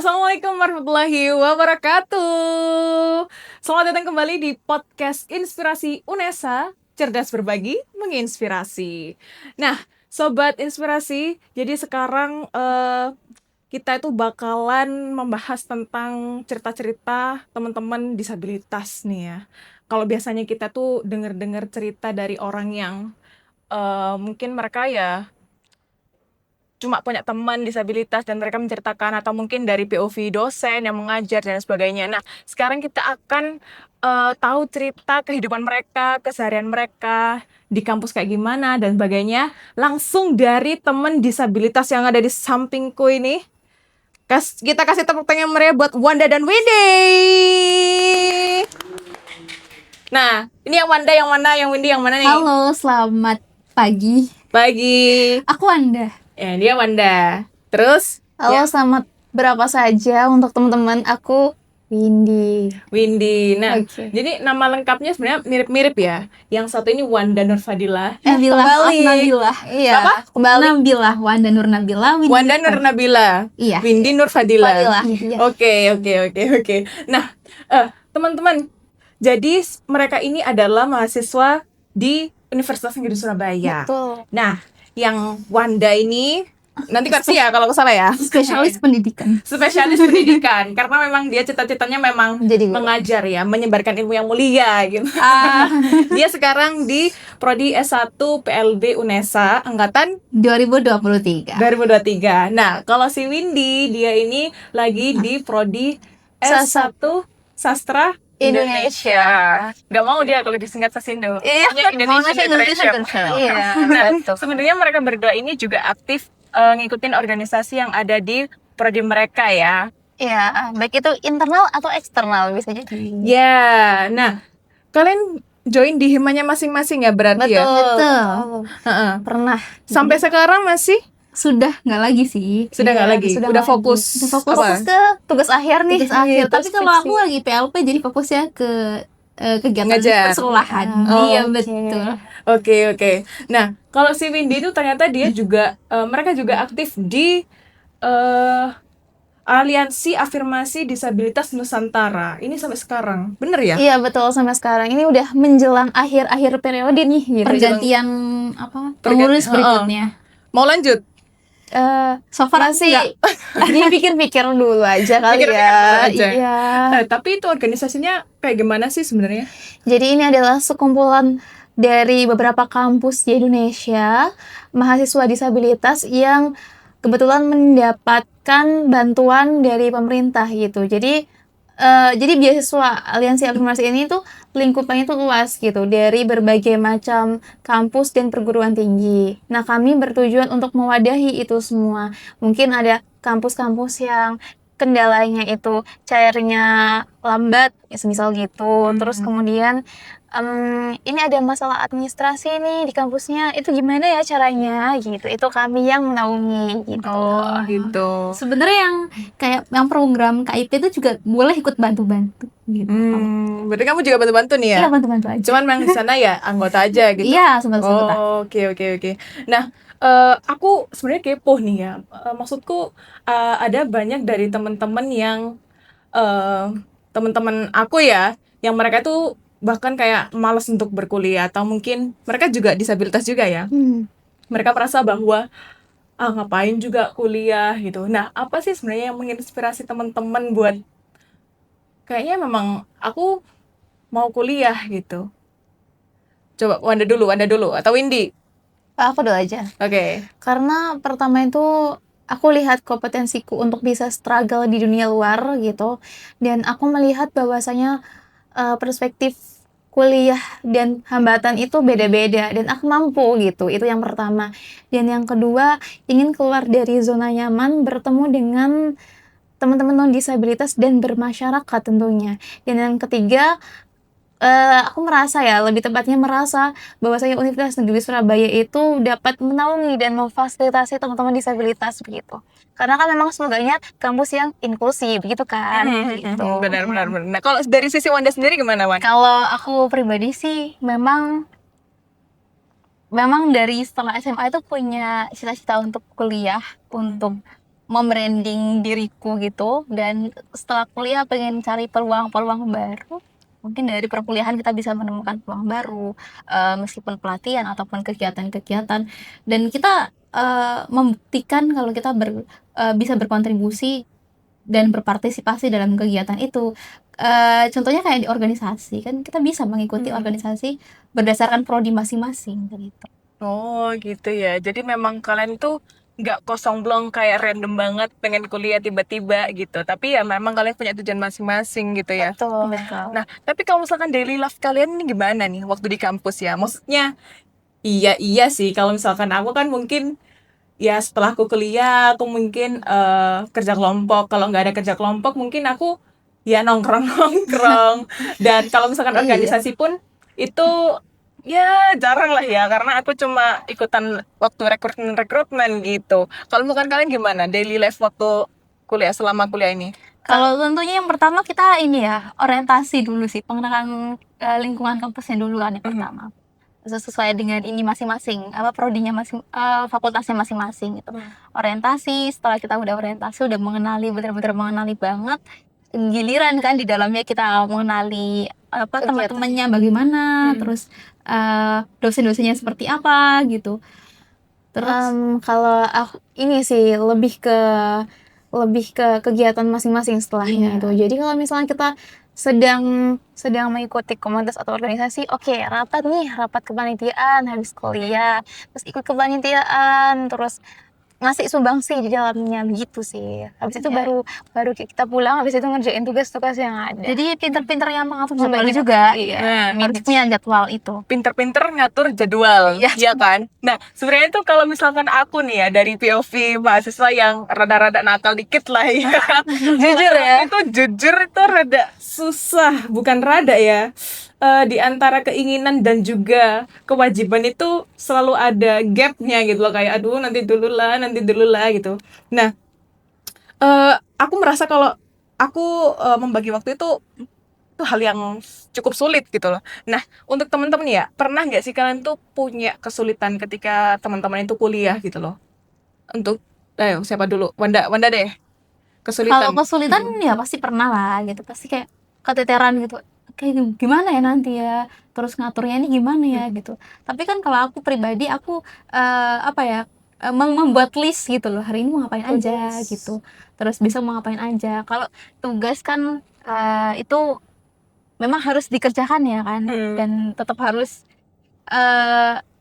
Assalamualaikum warahmatullahi wabarakatuh. Selamat datang kembali di podcast Inspirasi UNESA, cerdas berbagi, menginspirasi. Nah, Sobat Inspirasi, jadi sekarang kita itu bakalan membahas tentang cerita-cerita teman-teman disabilitas nih ya. Kalau biasanya kita tuh dengar-dengar cerita dari orang yang mungkin mereka ya cuma punya teman disabilitas dan mereka menceritakan, atau mungkin dari POV dosen yang mengajar dan sebagainya. Nah, sekarang kita akan tahu cerita kehidupan mereka, keseharian mereka di kampus kayak gimana dan sebagainya, langsung dari teman disabilitas yang ada di sampingku ini. Kita kasih tepuk tangan meriah buat Wanda dan Windy. Nah, ini yang Wanda yang mana, yang Windy yang mana nih? Halo, selamat pagi. Pagi. Aku Wanda. Ya, dia Wanda. Terus? Halo, selamat berapa saja untuk teman-teman. Aku Windy. Nah, Oke. jadi nama lengkapnya sebenarnya mirip-mirip ya. Yang satu ini Wanda Nurfadila. Nabila. Iya. Apa? Kembali. Nabila, Wanda Nur Nabila. Wanda Nur Nabila. Iya. Windy Nurfadila. Iya. Oke. Nah, teman-teman, jadi mereka ini adalah mahasiswa di Universitas Negeri Surabaya. Betul. Nah, yang Wanda ini nanti koreksi ya kalau salah ya. Spesialis pendidikan. Karena memang dia cita-citanya memang Jadi guru. mengajar ya, menyebarkan ilmu yang mulia gitu. Dia sekarang di prodi S1 PLB UNESA angkatan 2023. 2023. Nah, kalau si Windy dia ini lagi di prodi S1 Sastra Indonesia. Gak mau dia kalau disingkat Sasindo. Iya, Indonesia Literature. Iya. Nah, sebenarnya mereka berdua ini juga aktif ngikutin organisasi yang ada di prodi mereka ya. Iya, baik itu internal atau eksternal bisa jadi. Ya, nah kalian join di himanya masing-masing ya berarti ya? Betul. Pernah. Sampai sekarang masih? Sudah nggak lagi sih. Sudah nggak lagi? Udah fokus ke tugas akhir nih. Tapi kalau aku lagi PLP jadi fokusnya ke kegiatan persekolahan. Iya, betul. Oke. Nah, kalau si Windy itu ternyata dia juga mereka juga aktif di Aliansi Afirmasi Disabilitas Nusantara. Ini sampai sekarang. Bener ya? Iya, betul, sampai sekarang. Ini udah menjelang akhir periode nih gitu. Pergantian pengurus berikutnya. Mau lanjut? So far masih dipikir-pikir dulu aja kali ya. Iya. Tapi itu organisasinya kayak gimana sih sebenarnya? Jadi ini adalah sekumpulan dari beberapa kampus di Indonesia, mahasiswa disabilitas yang kebetulan mendapatkan bantuan dari pemerintah gitu. Jadi beasiswa Aliansi Afirmasi ini tuh lingkupannya tuh luas gitu, dari berbagai macam kampus dan perguruan tinggi. Nah, kami bertujuan untuk mewadahi itu semua. Mungkin ada kampus-kampus yang kendalanya itu cairnya lambat, misal gitu. Terus kemudian ini ada masalah administrasi nih di kampusnya, itu gimana ya caranya gitu. Itu kami yang menaungi gitu. Oh gitu. Sebenarnya yang kayak yang program KIP itu juga boleh ikut bantu-bantu gitu. Berarti kamu juga bantu-bantu nih ya? Iya, bantu-bantu aja. Cuman memang di sana ya anggota aja gitu. Iya, sebentar. Oke. Nah, aku sebenarnya kepo nih ya. Maksudku ada banyak dari teman-teman yang teman-teman aku ya, yang mereka tuh bahkan kayak malas untuk berkuliah, atau mungkin mereka juga disabilitas juga ya. Mereka merasa bahwa ngapain juga kuliah gitu. Nah, apa sih sebenarnya yang menginspirasi teman-teman buat kayaknya memang aku mau kuliah gitu? Coba Wanda dulu atau Windy? Aku dulu aja. Oke. Karena pertama itu aku lihat kompetensiku untuk bisa struggle di dunia luar gitu, dan aku melihat bahwasanya perspektif kuliah dan hambatan itu beda-beda dan aku mampu gitu. Itu yang pertama. Dan yang kedua, ingin keluar dari zona nyaman, bertemu dengan teman-teman non disabilitas dan bermasyarakat tentunya. Dan yang ketiga, aku lebih tepatnya merasa bahwasanya Universitas Negeri Surabaya itu dapat menaungi dan memfasilitasi teman-teman disabilitas begitu. Karena kan memang sebenarnya kampus yang inklusif begitu kan. Gitu. Benar. Nah, kalau dari sisi Wanda sendiri gimana, Wan? Kalau aku pribadi sih memang dari setelah SMA itu punya cita-cita untuk kuliah, untuk membranding diriku gitu, dan setelah kuliah pengen cari peluang-peluang baru. Mungkin dari perkuliahan kita bisa menemukan peluang baru, meskipun pelatihan ataupun kegiatan-kegiatan, dan kita membuktikan kalau kita bisa berkontribusi dan berpartisipasi dalam kegiatan itu. Contohnya kayak di organisasi kan kita bisa mengikuti organisasi berdasarkan prodi masing-masing gitu. Oh gitu ya. Jadi memang kalian tuh nggak kosong blong kayak random banget pengen kuliah tiba-tiba gitu. Tapi ya memang kalian punya tujuan masing-masing gitu ya. Betul. Nah, tapi kalau misalkan daily life kalian ini gimana nih waktu di kampus ya? Maksudnya iya sih kalau misalkan aku kan mungkin ya setelah aku kuliah aku mungkin kerja kelompok. Kalau nggak ada kerja kelompok mungkin aku ya nongkrong-nongkrong. Dan kalau misalkan Iya. organisasi pun itu ya jarang lah ya karena aku cuma ikutan waktu rekrutmen gitu. Kalau misalkan kalian gimana daily life waktu kuliah selama kuliah ini? Kalau tentunya yang pertama kita ini ya, orientasi dulu sih, pengenalan lingkungan kampusnya dulu kan yang pertama. Sesuai dengan ini masing-masing, prodinya fakultasnya masing-masing gitu. Orientasi, setelah kita udah orientasi, udah mengenali, benar-benar mengenali banget, giliran kan di dalamnya kita mengenali teman-temannya bagaimana, terus dosen-dosennya seperti apa gitu. Terus kalau aku ini sih lebih ke kegiatan masing-masing setelahnya itu. Jadi kalau misalnya kita sedang mengikuti komunitas atau organisasi, oke, rapat kepanitiaan habis kuliah, terus ikut kepanitiaan, terus ngasih sumbangsi di dalamnya gitu sih. Habis itu baru kita pulang, habis itu ngerjain tugas-tugas yang ada. Jadi pinter-pinter yang mengatur jadwal juga. Iya. Harus punya jadwal itu. Pinter-pinter ngatur jadwal, ya kan? Nah, sebenarnya tuh kalau misalkan aku nih ya dari POV mahasiswa yang rada-rada nakal dikit lah ya. Jujur ya. Itu jujur itu rada susah, bukan rada ya. Di antara keinginan dan juga kewajiban itu selalu ada gapnya gitu loh, kayak aduh nanti dulu lah gitu. Nah, aku merasa kalau aku membagi waktu itu hal yang cukup sulit gitu loh. Nah, untuk teman-teman ya, pernah nggak sih kalian tuh punya kesulitan ketika teman-teman itu kuliah gitu loh? Untuk, ayo siapa dulu? Wanda deh. Kesulitan. Kalau kesulitan ya pasti pernah lah gitu, pasti kayak keteteran gitu, kayak gimana ya nanti ya, terus ngaturnya ini gimana ya gitu. Tapi kan kalau aku pribadi, aku membuat list gitu loh, hari ini mau ngapain aja gitu, terus bisa mau ngapain aja. Kalau tugas kan itu memang harus dikerjakan ya kan, dan tetap harus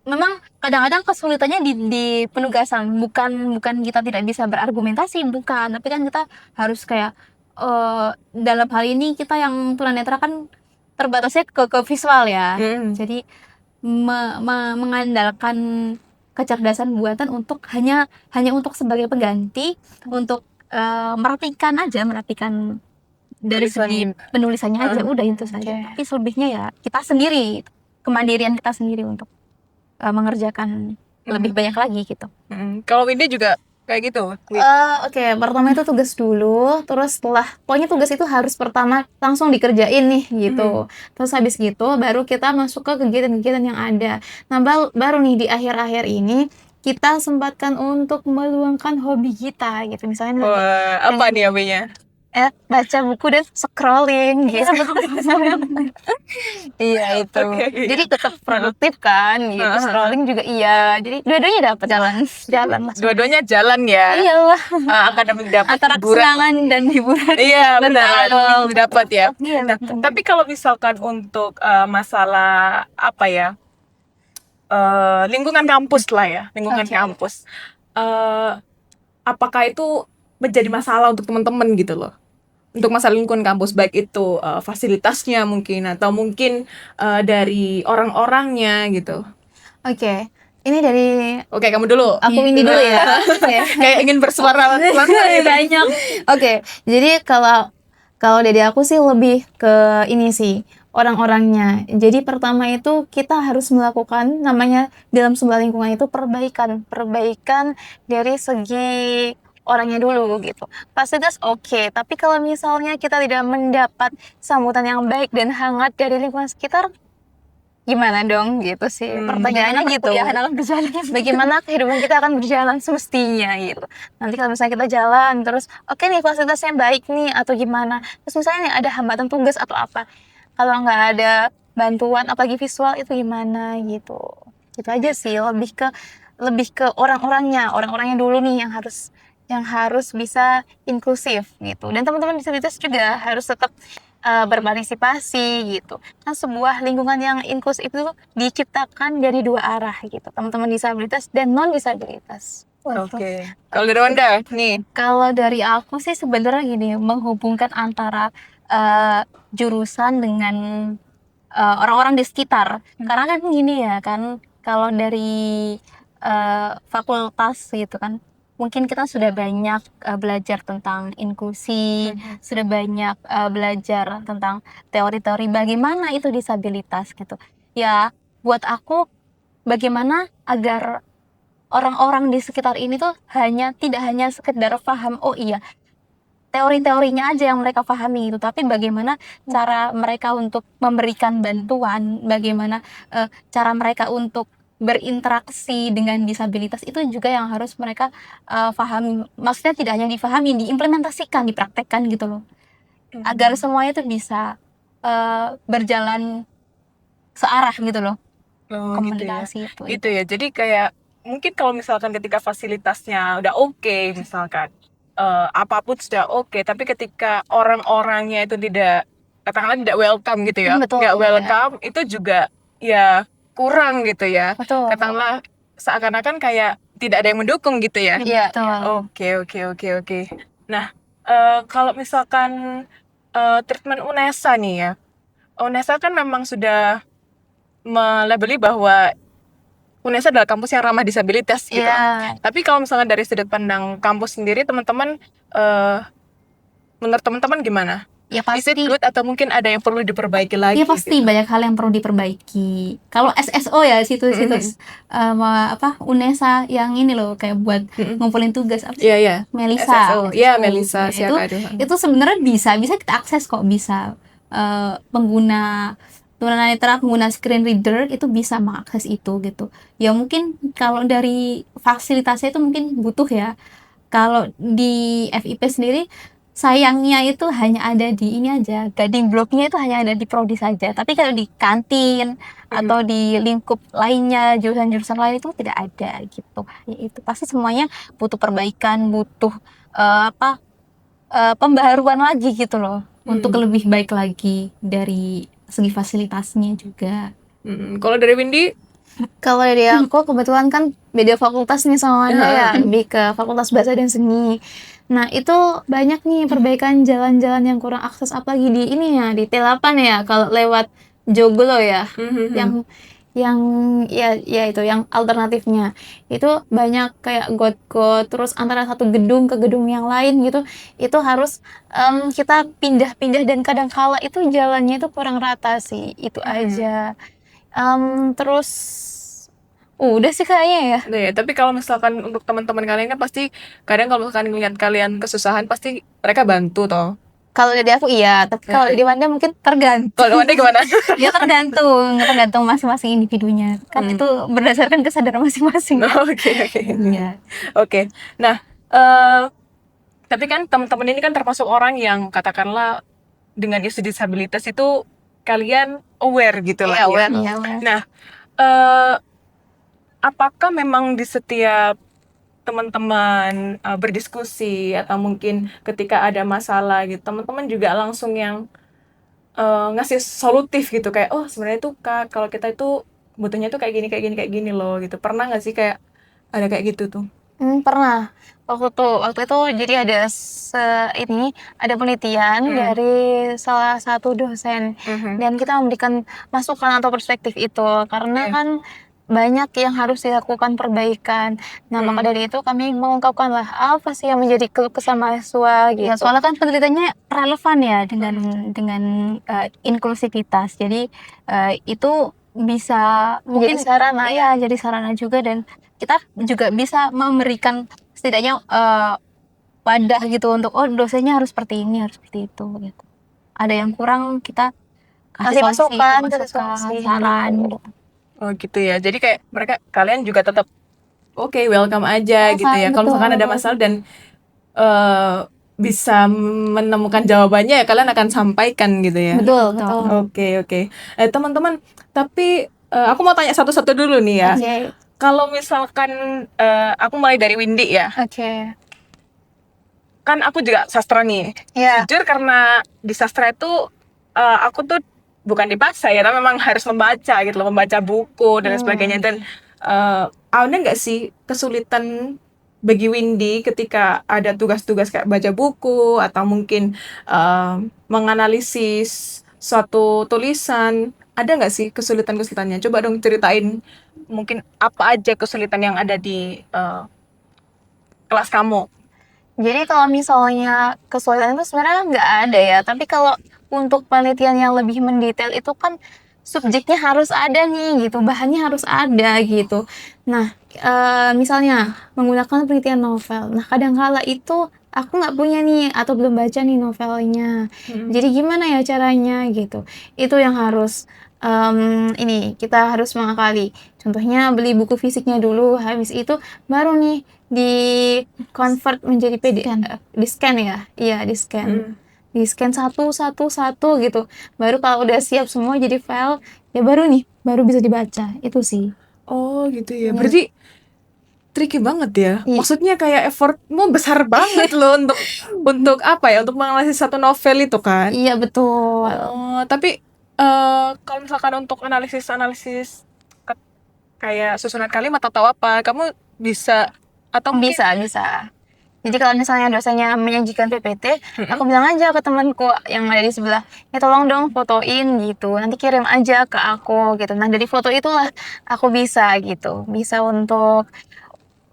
memang kadang-kadang kesulitannya di penugasan, bukan kita tidak bisa berargumentasi, bukan, tapi kan kita harus kayak dalam hal ini kita yang tunanetra kan terbatasnya ke visual ya. Jadi mengandalkan kecerdasan buatan untuk hanya untuk sebagai pengganti untuk merapikan dari segi penulisannya aja, udah itu saja. Tapi selebihnya ya kita sendiri, kemandirian kita sendiri untuk mengerjakan lebih banyak lagi gitu. Kalau Windy juga kayak gitu? Oke, pertama itu tugas dulu, terus pokoknya tugas itu harus pertama langsung dikerjain nih gitu. Terus habis gitu baru kita masuk ke kegiatan-kegiatan yang ada. Nah, baru nih di akhir-akhir ini kita sempatkan untuk meluangkan hobi kita gitu. Misalnya apa nih hobinya? Baca buku dan scrolling gitu. Iya itu. Jadi tetap produktif kan gitu. Scrolling juga iya. Jadi dua-duanya dapat jalan. Dua-duanya jalan ya. Iyalah. Akademik dapat, antara kesenangan dan hiburan. Iya benar. Dapat ya. Iya. Tapi kalau misalkan untuk masalah apa ya? Lingkungan kampus lah ya, kampus. Apakah itu menjadi masalah untuk teman-teman gitu loh? Untuk masalah lingkungan kampus, baik itu fasilitasnya mungkin atau mungkin dari orang-orangnya gitu. Oke, ini dari kamu dulu. Aku ini dulu ya. Kayak ingin bersuara banyak. Oke, jadi kalau dari aku sih lebih ke ini sih, orang-orangnya. Jadi pertama itu kita harus melakukan namanya dalam sebuah lingkungan itu perbaikan dari segi orangnya dulu gitu. Fasilitas oke, tapi kalau misalnya kita tidak mendapat sambutan yang baik dan hangat dari lingkungan sekitar, gimana dong gitu sih. Pertanyaannya gitu. Perkuliahan akan berjalan. Bagaimana kehidupan kita akan berjalan semestinya gitu. Nanti kalau misalnya kita jalan terus oke nih fasilitasnya baik nih atau gimana. Terus misalnya nih ada hambatan tugas atau apa. Kalau nggak ada bantuan apalagi visual itu gimana gitu. Gitu aja sih lebih ke orang-orangnya dulu nih yang harus bisa inklusif gitu. Dan teman-teman disabilitas juga harus tetap berpartisipasi gitu. Kan sebuah lingkungan yang inklusif itu diciptakan dari dua arah gitu. Teman-teman disabilitas dan non disabilitas. Oke. Kalau dari Wanda nih. Kalau dari aku sih sebenarnya gini, menghubungkan antara jurusan dengan orang-orang di sekitar. Karena kan gini ya kan, kalau dari fakultas gitu kan, mungkin kita sudah banyak belajar tentang inklusi, sudah banyak belajar tentang teori-teori bagaimana itu disabilitas gitu. Ya, buat aku bagaimana agar orang-orang di sekitar ini tuh tidak hanya sekedar paham, oh iya, teori-teorinya aja yang mereka pahami gitu, tapi bagaimana cara mereka untuk memberikan bantuan, bagaimana cara mereka untuk berinteraksi dengan disabilitas itu juga yang harus mereka pahami. Maksudnya tidak hanya dipahami, diimplementasikan, dipraktekkan gitu loh. Agar semuanya itu bisa berjalan searah gitu loh. Komunikasi itu. Gitu ya. Jadi kayak mungkin kalau misalkan ketika fasilitasnya udah oke, misalkan apapun sudah oke, tapi ketika orang-orangnya itu katakanlah tidak welcome gitu ya. Betul, nggak ya. welcome, itu juga ya kurang gitu ya. Betul. Katakanlah seakan-akan kayak tidak ada yang mendukung gitu ya. Iya, betul. Oke. Nah, kalau misalkan treatment UNESA nih ya. UNESA kan memang sudah melabeli bahwa UNESA adalah kampus yang ramah disabilitas gitu. Iya. Tapi kalau misalnya dari sudut pandang kampus sendiri, teman-teman, menurut teman-teman gimana? Ya Is it pasti. good atau mungkin ada yang perlu diperbaiki lagi? Iya pasti gitu? banyak hal yang perlu diperbaiki. Kalau SSO ya situs-situs UNESA yang ini loh kayak buat ngumpulin tugas apa sih? Iya. Melisa. SSO. Iya, Melisa. Itu Siapa itu sebenarnya bisa kita akses kok, bisa pengguna tunanetra pengguna screen reader itu bisa mengakses itu gitu. Ya mungkin kalau dari fasilitasnya itu mungkin butuh ya. Kalau di FIP sendiri sayangnya itu hanya ada di ini aja, guiding blocknya itu hanya ada di prodi saja. Tapi kalau di kantin atau di lingkup lainnya, jurusan-jurusan lain itu tidak ada gitu. Ya itu pasti semuanya butuh perbaikan, butuh pembaharuan lagi gitu loh, untuk lebih baik lagi dari segi fasilitasnya juga. Kalau dari Windy? Kalau dari aku kebetulan kan beda fakultas nih sama Wanda ya, lebih ke fakultas bahasa dan seni. Nah itu banyak nih perbaikan jalan-jalan yang kurang akses, apalagi di ini ya di T8 ya, kalau lewat Joglo ya, yang ya itu yang alternatifnya itu banyak kayak got-got, terus antara satu gedung ke gedung yang lain gitu, itu harus kita pindah-pindah dan kadang kala itu jalannya itu kurang rata sih, itu aja. Terus udah sih kayaknya ya. Nah, ya, tapi kalau misalkan untuk teman-teman kalian kan pasti kadang kalau misalkan ngeliat kalian kesusahan pasti mereka bantu toh. Kalau dari aku iya, tapi kalau dari Wanda mungkin tergantung. Kalau Wanda gimana? Ya tergantung masing-masing individunya. Kan itu berdasarkan kesadaran masing-masing. Oke. Iya. Oke. Nah, tapi kan teman-teman ini kan termasuk orang yang katakanlah dengan isu disabilitas itu kalian aware gitu lah ya. Aware. Nah, apakah memang di setiap teman-teman berdiskusi atau mungkin ketika ada masalah gitu, teman-teman juga langsung yang ngasih solutif gitu, kayak oh sebenarnya tuh Kak, kalau kita itu butuhnya tuh kayak gini loh gitu. Pernah nggak sih kayak ada kayak gitu tuh? Pernah. Waktu itu jadi ada penelitian dari salah satu dosen, dan kita memberikan masukan atau perspektif itu karena kan banyak yang harus dilakukan perbaikan. Nah, maka dari itu kami mengungkapkan lah apa sih yang menjadi keluh kesah mahasiswa gitu. Ya, soalnya kan penelitiannya relevan ya dengan inklusivitas. Jadi itu bisa mungkin sarana. Ya, jadi sarana juga, dan kita juga bisa memberikan setidaknya wadah gitu untuk dosennya harus seperti ini, harus seperti itu gitu. Ada yang kurang kita Kasih masukan, kasih masukan, solusi. saran gitu. Oh gitu ya. Jadi kayak kalian juga tetap oke, welcome aja gitu ya. Kalau misalkan ada masalah dan eh, bisa menemukan jawabannya ya kalian akan sampaikan gitu ya. Betul, betul. Oke. Teman-teman, tapi aku mau tanya satu-satu dulu nih ya. Oke. Kalau misalkan aku mulai dari Windy ya. Oke. Kan aku juga sastra nih. Ya. Jujur karena di sastra itu aku tuh bukan dipaksa ya, tapi memang harus membaca gitu loh, membaca buku dan sebagainya. Dan ada nggak sih kesulitan bagi Windy ketika ada tugas-tugas kayak baca buku atau mungkin menganalisis suatu tulisan? Ada nggak sih kesulitan-kesulitannya? Coba dong ceritain mungkin apa aja kesulitan yang ada di kelas kamu. Jadi kalau misalnya kesulitan itu sebenarnya nggak ada ya, tapi kalau untuk penelitian yang lebih mendetail itu kan subjeknya harus ada nih gitu, bahannya harus ada gitu. Nah, misalnya menggunakan penelitian novel. Nah, kadang-kala itu aku nggak punya nih atau belum baca nih novelnya. Jadi gimana ya caranya gitu. Itu yang harus ini kita harus mengakali. Contohnya beli buku fisiknya dulu, habis itu baru nih di convert menjadi PDF, di scan ya, iya di scan. Di scan satu gitu. Baru kalau udah siap semua jadi file, ya baru bisa dibaca. Itu sih. Oh gitu ya. Berarti tricky banget ya. Iya. Maksudnya kayak effortmu besar banget loh untuk apa ya? Untuk menganalisis satu novel itu kan. Iya betul. Oh, tapi kalau misalkan untuk analisis kayak susunan kalimat atau apa, kamu bisa atau mungkin Bisa. Jadi kalau misalnya dosennya menyajikan PPT, aku bilang aja ke temanku yang ada di sebelah, ya tolong dong fotoin gitu, nanti kirim aja ke aku gitu. Nah dari foto itulah aku bisa gitu, bisa untuk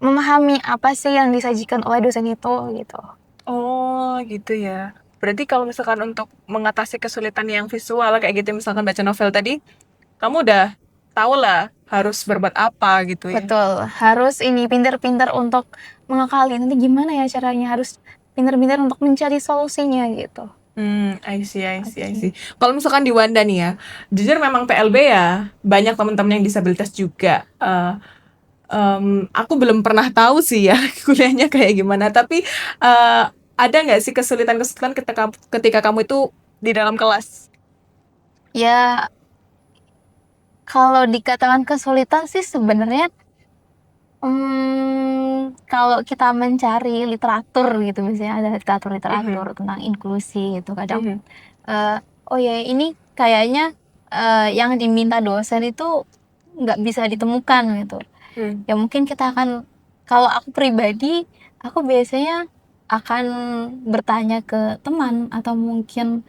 memahami apa sih yang disajikan oleh dosen itu gitu. Oh gitu ya. Berarti kalau misalkan untuk mengatasi kesulitan yang visual kayak gitu, misalkan baca novel tadi, kamu udah tahu lah harus berbuat apa gitu ya. Betul, harus ini pintar-pintar untuk mengakali nanti gimana ya caranya, harus pintar-pintar untuk mencari solusinya gitu. I see. Kalau misalkan di Wanda nih ya, jujur memang PLB ya, banyak teman-teman yang disabilitas juga. Aku belum pernah tahu sih ya kuliahnya kayak gimana, tapi ada nggak sih kesulitan-kesulitan ketika kamu itu di dalam kelas? Ya kalau dikatakan kesulitan sih sebenarnya kalau kita mencari literatur gitu, misalnya ada literatur tentang inklusi gitu, kadang oh ya ini kayaknya yang diminta dosen itu nggak bisa ditemukan gitu. Ya mungkin kita akan, kalau aku pribadi, aku biasanya akan bertanya ke teman atau mungkin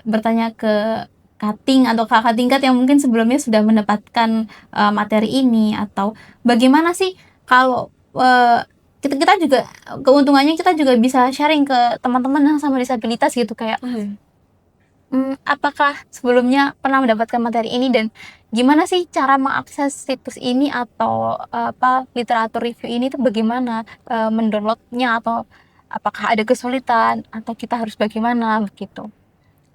bertanya ke cutting atau kakak tingkat yang mungkin sebelumnya sudah mendapatkan materi ini, atau bagaimana sih kalau kita juga keuntungannya kita juga bisa sharing ke teman-teman yang sama disabilitas gitu, kayak apakah sebelumnya pernah mendapatkan materi ini dan gimana sih cara mengakses situs ini atau literatur review ini tuh bagaimana mendownloadnya, atau apakah ada kesulitan atau kita harus bagaimana begitu.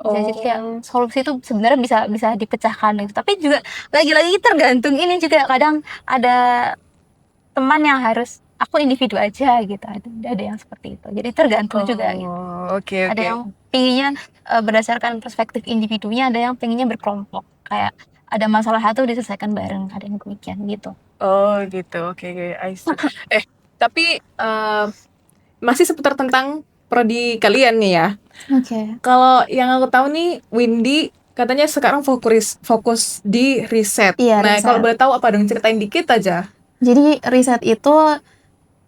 Jadi kayak solusi itu sebenarnya bisa dipecahkan gitu. Tapi juga lagi-lagi tergantung ini juga, kadang ada teman yang harus aku individu aja gitu, ada yang seperti itu. Jadi tergantung juga gitu. Oke. Ada yang pinginnya berdasarkan perspektif individunya, ada yang pinginnya berkelompok, kayak ada masalah satu diselesaikan bareng, ada yang demikian gitu. Oh gitu, oke, I see. Tapi masih seputar tentang prodi kalian nih ya. Oke. Kalau yang aku tahu nih, Windy katanya sekarang fokus di riset. Iya, Nah, riset. kalau boleh tahu apa dong, ceritain dikit aja. Jadi riset itu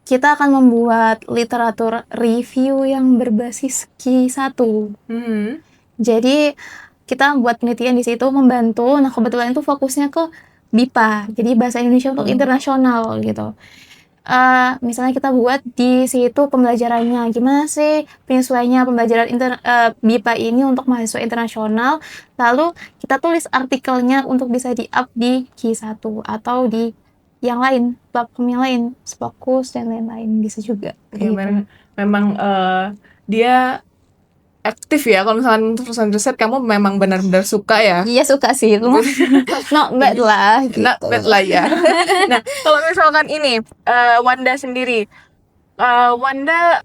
kita akan membuat literatur review yang berbasis Q1. Jadi kita buat penelitian di situ, membantu. Nah kebetulan itu fokusnya ke BIPA, jadi bahasa Indonesia untuk internasional gitu. Misalnya kita buat di situ pembelajarannya, gimana sih penyesuaiannya pembelajaran BIPA ini untuk mahasiswa internasional, lalu kita tulis artikelnya untuk bisa di-up di Q1 atau di yang lain, platform yang lain, Scopus dan lain-lain bisa juga. Memang dia aktif ya. Kalau misalkan urusan riset kamu memang benar-benar suka ya. Iya suka sih, itu mah not bad lah gitu. Not bad lah ya. Nah, kalau misalkan ini Wanda sendiri, Wanda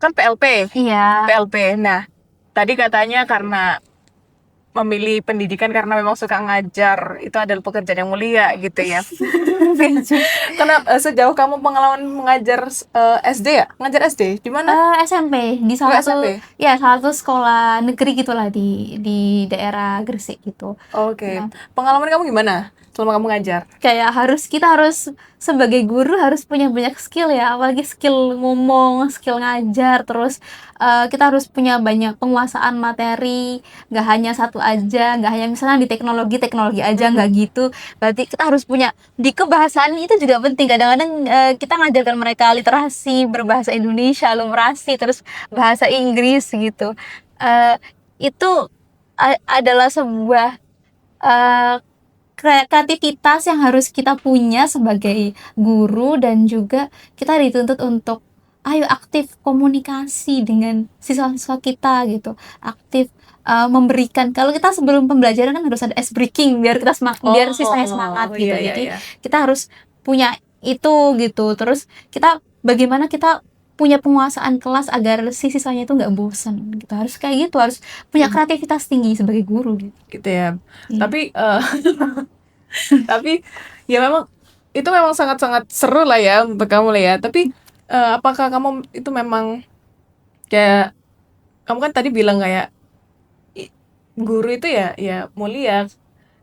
kan PLP. Iya. PLP. Nah, tadi katanya karena memilih pendidikan karena memang suka ngajar, itu adalah pekerjaan yang mulia gitu ya. Karena sejauh kamu pengalaman mengajar SD ya? Ngajar SD di mana? SMP di Oh, salah satu SMP. ya salah satu sekolah negeri gitulah di daerah Gresik gitu. Oke. Nah. Pengalaman kamu gimana selama kamu ngajar? Kayak kita harus sebagai guru harus punya banyak skill ya, apalagi skill ngomong, skill ngajar, terus kita harus punya banyak penguasaan materi, nggak hanya satu aja, nggak hanya misalnya di teknologi aja, nggak gitu. Berarti kita harus punya di kebahasaan itu juga penting. Kadang-kadang kita ngajarkan mereka literasi berbahasa Indonesia, numerasi, terus bahasa Inggris gitu. Itu adalah sebuah kreativitas yang harus kita punya sebagai guru, dan juga kita dituntut untuk ayo aktif komunikasi dengan siswa-siswa kita gitu, aktif memberikan. Kalau kita sebelum pembelajaran kan harus ada ice breaking biar kita biar siswanya semangat gitu. iya, Jadi iya. kita harus punya itu gitu. Terus kita bagaimana kita punya penguasaan kelas agar si siswanya itu nggak bosan gitu. Harus kayak gitu, harus punya kreativitas tinggi sebagai guru gitu. Gitu ya. Iya. Tapi ya memang itu memang sangat-sangat seru lah ya untuk kamu lah ya. Tapi apakah kamu itu memang kayak kamu kan tadi bilang kayak guru itu ya mulia.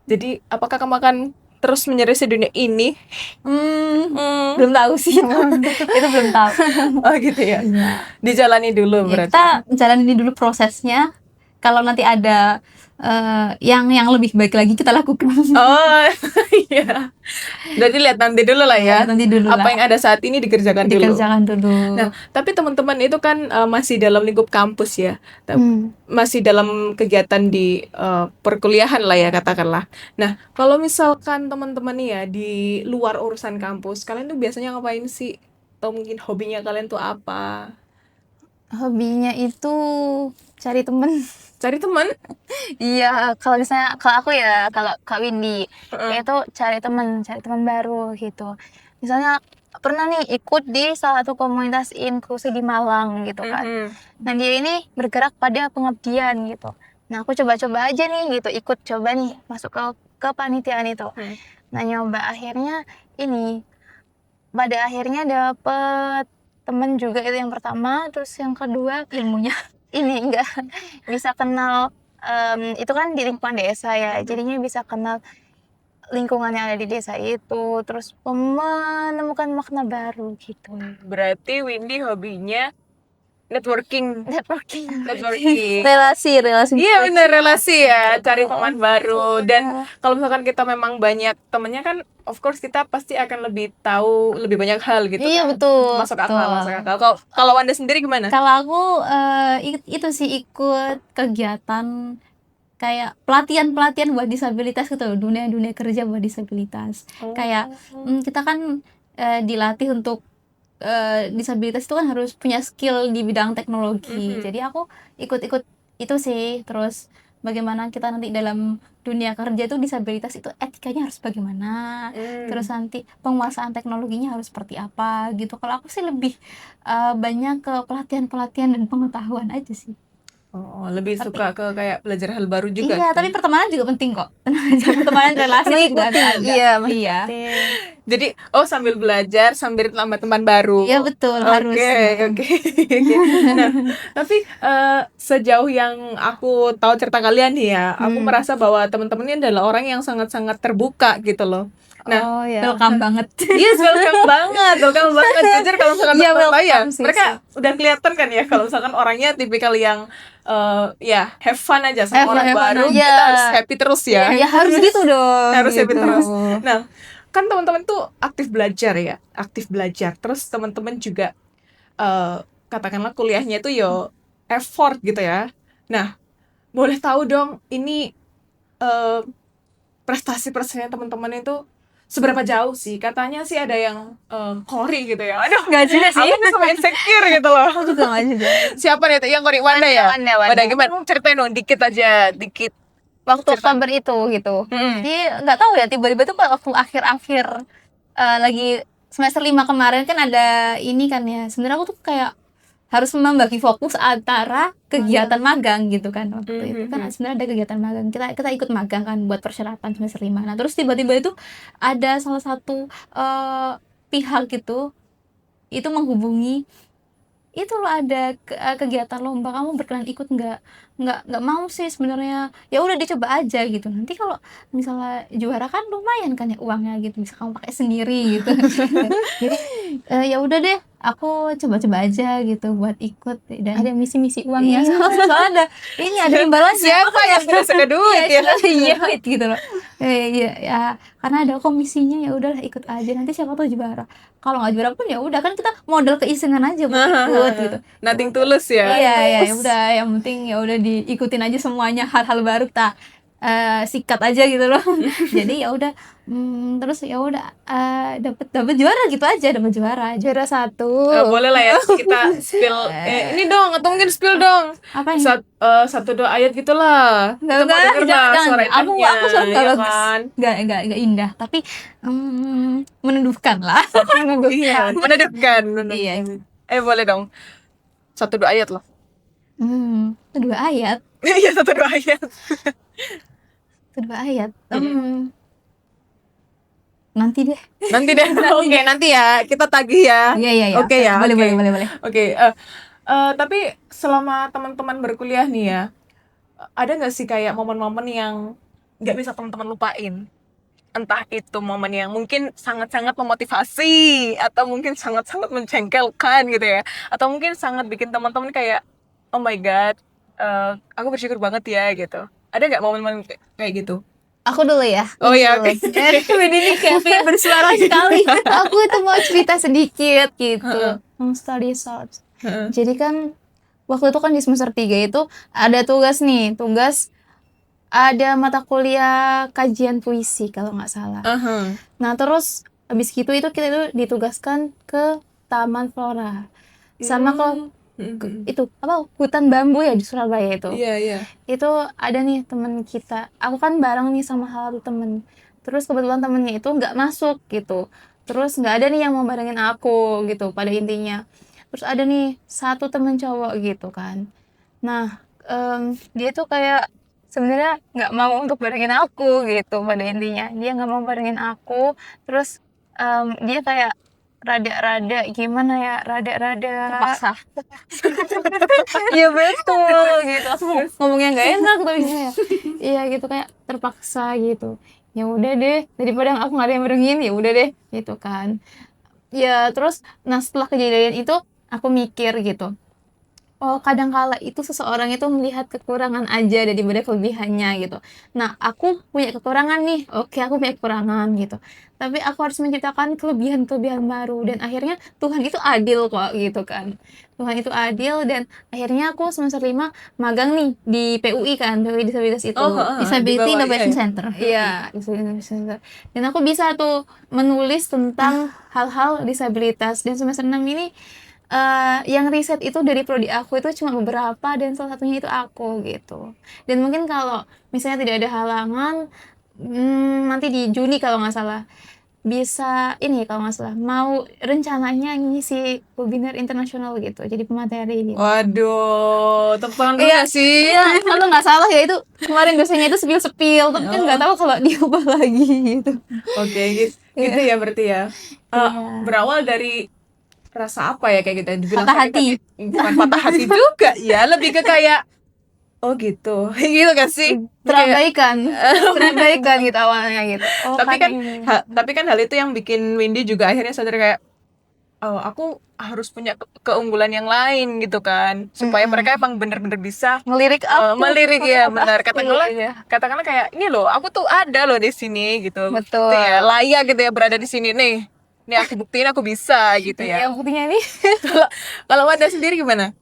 Jadi apakah kamu akan terus menyerisi dunia ini? Belum tahu sih itu belum tahu. Oh gitu ya. Iya. Dijalani dulu Ya, berarti. kita jalanin dulu prosesnya. Kalau nanti ada yang lebih baik lagi kita lakukan. Oh iya. Jadi lihat nanti dulu lah ya. Nanti dulu Apa lah. yang ada saat ini dikerjakan dulu. Dikerjakan dulu. Nah, tapi teman-teman itu kan masih dalam lingkup kampus ya. Hmm. Masih dalam kegiatan di perkuliahan lah ya katakanlah. Nah, kalau misalkan teman-teman nih ya di luar urusan kampus, kalian tuh biasanya ngapain sih? Atau mungkin hobinya kalian tuh apa? Hobinya itu cari temen. Cari teman? Iya, kalau misalnya kalau aku ya, kalau Kak Windy itu cari teman baru gitu. Misalnya pernah nih ikut di salah satu komunitas inklusi di Malang gitu kan. Nah, dia ini bergerak pada pengabdian gitu. Nah, aku coba-coba aja nih gitu, ikut coba nih masuk ke panitiaan itu. Nah, nyoba akhirnya pada akhirnya dapet temen juga, itu yang pertama. Terus yang kedua ilmunya enggak bisa kenal, itu kan di lingkungan desa ya, jadinya bisa kenal lingkungan yang ada di desa itu, terus menemukan makna baru gitu. Berarti Windy hobinya networking. Networking. Relasi. Iya benar, relasi ya, cari teman baru. Dan kalau misalkan kita memang banyak temennya kan, of course kita pasti akan lebih tahu lebih banyak hal gitu. Iya, kan. betul. Masuk akal. Kalau Wanda sendiri gimana? Kalau aku itu sih ikut kegiatan kayak pelatihan buat disabilitas gitu, dunia kerja buat disabilitas. Kayak kita kan dilatih untuk disabilitas itu kan harus punya skill di bidang teknologi. Jadi aku ikut itu sih. Terus bagaimana kita nanti dalam dunia kerja itu disabilitas itu etikanya harus bagaimana, terus nanti penguasaan teknologinya harus seperti apa gitu. Kalau aku sih lebih banyak ke pelatihan dan pengetahuan aja sih. Oh, lebih suka ke kayak belajar hal baru juga. Iya, tapi pertemanan juga penting kok. Pertemanan relasi juga ada. Iya. Jadi sambil belajar sambil nambah teman baru. Iya, betul, harus. Oke. Nah, tapi sejauh yang aku tahu cerita kalian nih ya, aku merasa bahwa teman-teman ini adalah orang yang sangat-sangat terbuka gitu loh. Nah, welcome banget. Yes, welcome banget. Jujur kalau misalkan Iya, teman ya, welcome sih. mereka udah kelihatan kan ya kalau misalkan orangnya tipikal yang ya have fun aja sama orang baru, Iya. kita harus happy terus ya. Ya harus gitu dong. Harus happy gitu. terus. Nah, kan teman-teman tuh aktif belajar. Terus teman-teman juga katakanlah kuliahnya itu yo effort gitu ya. Nah, boleh tahu dong ini prestasi-prestasinya teman-teman itu seberapa jauh sih? Katanya sih ada yang Kori gitu ya. Aduh, Nggak juga sih. aku tuh sama insecure gitu loh. Aku juga nggak juga. Siapa nih tuh yang Kori? Wanda ya? Wanda. Gimana? Ceritain dong dikit aja, dikit. Waktu Cerita. Oktober itu gitu. Mm-mm. Jadi nggak tahu ya, tiba-tiba tuh waktu akhir-akhir lagi semester 5 kemarin kan ada ini kan ya. Sebenarnya aku tuh kayak harus membagi fokus antara kegiatan magang gitu kan. Waktu itu kan sebenarnya ada kegiatan magang. Kita ikut magang kan buat persyaratan semester 5. Nah, terus tiba-tiba itu ada salah satu pihak gitu itu menghubungi, itu loh ada kegiatan lomba, kamu berkenan ikut nggak mau sih sebenarnya, ya udah dicoba aja gitu, nanti kalau misalnya juara kan lumayan kan ya uangnya gitu, bisa kamu pakai sendiri gitu. Jadi ya udah deh aku coba-coba aja gitu buat ikut, dan ada misi-misi uangnya. Soalnya ada ini, ada imbalannya. Siapa yang suka duit ya? Iya gitu loh. Ya karena ada komisinya, ya udahlah ikut aja, nanti siapa tahu juara. Kalau nggak juara pun ya udah, kan kita modal keisengan aja buat ikut gitu. Nothing tulus ya. Iya ya udah, yang penting ya udah diikutin aja semuanya, hal-hal baru kita sikat aja gitu loh. Jadi ya udah terus ya udah dapat juara gitu aja, dapat juara 1. Boleh lah ya kita spill ini dong, atau mungkin spill dong. Apa ini? Satu dua ayat gitulah. Kita mau denger lah suara aku indah, suara nggak ya bagus, kan? nggak indah, tapi meneduhkan lah. Iya, menedapkan. Iya. Boleh dong. Satu dua ayat loh. Itu 2 ayat. Iya, satu dua ayat. Nanti deh. Oke, nanti ya kita tagih ya. Iya. Oke ya. Boleh. Oke, tapi selama teman-teman berkuliah nih ya, ada nggak sih kayak momen-momen yang nggak bisa teman-teman lupain? Entah itu momen yang mungkin sangat-sangat memotivasi, atau mungkin sangat-sangat menjengkelkan gitu ya, atau mungkin sangat bikin teman-teman kayak oh my god, aku bersyukur banget ya gitu. Ada nggak momen-momen kayak gitu? Aku dulu ya. Oh iya, oke. Ini kayak bersuara sekali. Aku itu mau cerita sedikit gitu. Study short. Jadi kan waktu itu kan di semester 3 itu ada tugas ada mata kuliah kajian puisi kalau nggak salah. Nah terus habis gitu itu kita itu ditugaskan ke Taman Flora sama ke itu apa, hutan bambu ya di Surabaya itu. Iya. Itu ada nih temen kita, aku kan bareng nih sama salah satu temen, terus kebetulan temennya itu nggak masuk gitu, terus nggak ada nih yang mau barengin aku gitu pada intinya. Terus ada nih satu temen cowok gitu kan, nah dia tuh kayak sebenarnya nggak mau untuk barengin aku gitu, pada intinya dia nggak mau barengin aku. Terus dia kayak rada Terpaksa. iya betul gitu, aku ngomongnya nggak enak tapi iya gitu, kayak terpaksa gitu. Ya udah deh, daripada aku nggak ada yang berengin, ya udah deh gitu kan ya. Terus nah setelah kejadian itu aku mikir gitu, oh kadangkala itu seseorang itu melihat kekurangan aja daripada kelebihannya gitu. Nah aku punya kekurangan nih, oke aku punya kekurangan gitu, tapi aku harus menciptakan kelebihan-kelebihan baru, dan akhirnya Tuhan itu adil kok gitu kan. Tuhan itu adil, dan akhirnya aku semester 5 magang nih di PUI kan, PUI Disabilitas itu, Disability Innovation Center. Iya, Disability Innovation Center. Dan aku bisa tuh menulis tentang hal-hal disabilitas, dan semester 6 ini yang riset itu dari prodi aku itu cuma beberapa, dan salah satunya itu aku gitu. Dan mungkin kalau misalnya tidak ada halangan, nanti di Juni kalau nggak salah bisa ini, kalau nggak salah mau rencananya ngisi webinar internasional gitu, jadi pemateri gitu. Waduh, tepuk tangan dulu Iya nggak sih? kalau nggak salah ya, itu kemarin dosennya itu spill, tapi kan nggak tahu kalau diubah lagi gitu. Oke, gitu ya berarti ya. Iya. Berawal dari rasa apa ya kayak gitu? Dibilang Patah sakit hati. bukan patah hati juga ya, lebih ke kayak oh gitu, gitu gak sih? Terabaikan gitu awalnya gitu. Oh, Tapi kan ini. hal itu yang bikin Windy juga akhirnya sadar kayak oh aku harus punya keunggulan yang lain gitu kan, supaya mereka emang bener-bener bisa Ngelirik aku. melirik ya, benar katakanlah Iya. katakanlah kayak ini loh aku tuh ada loh di sini gitu. Betul. Gitu ya, layak gitu ya berada di sini nih. Nih aku buktiin aku bisa gitu ya. Yang buktinya nih. Kalau Wanda sendiri gimana?